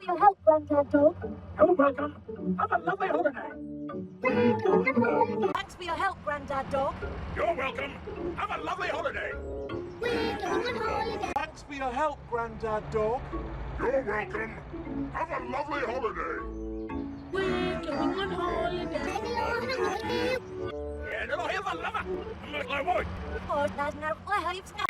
for your help, Granddad Dog. You're welcome. Have a lovely holiday. Thanks for your help, Granddad Dog. You're welcome. Have a lovely holiday. Thanks for your help, Granddad Dog. You're welcome. Have a lovely holiday. We're going on holiday. Yeah, little here's a lover. I'm not like boy. Oh, there's no lives now.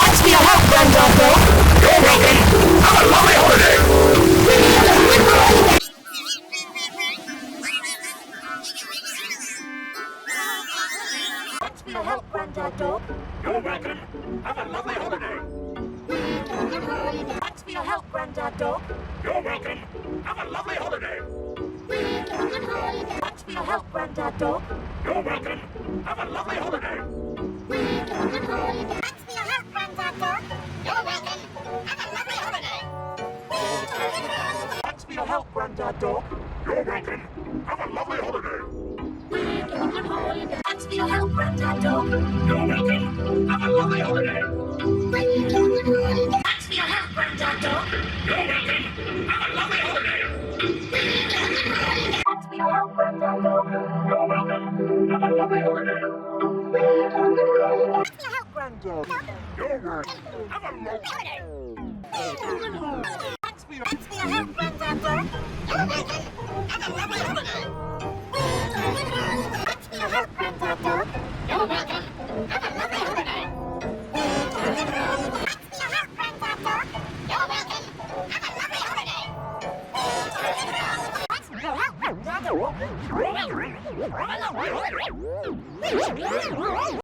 Thanks for your help, Granddad Dog. You're welcome. Have a lovely holiday. Thanks for your help, Granddad Dog. You're welcome. Have a lovely holiday. Thanks for your help, Granddad Dog. You're welcome. Have a lovely holiday. Thanks for your help, Granddad Dog. You're welcome. Have a lovely holiday. Thanks for your help, Granddad Dog. You're welcome. Have a lovely holiday. Thanks for your help, Granddad Dog. You're welcome. Have a lovely holiday. Thanks for your help, Granddad Dog. You're welcome. Have a lovely holiday. Thanks for your help, Granddad Dog. You're welcome. Have a lovely holiday. Thanks for your help, Granddad Dog. You're welcome. Have a lovely holiday. Thanks for your help, Granddad. You're welcome. Have a lovely holiday. Thanks for your Thanks for your help, Granddad Dog. You're welcome. Have a lovely holiday. Thanks for your help, Granddad Dog. You're welcome. Have a lovely holiday. Thanks for your help, Granddad Dog. You're welcome. Have a lovely holiday. Thanks for your help, Granddad Dog.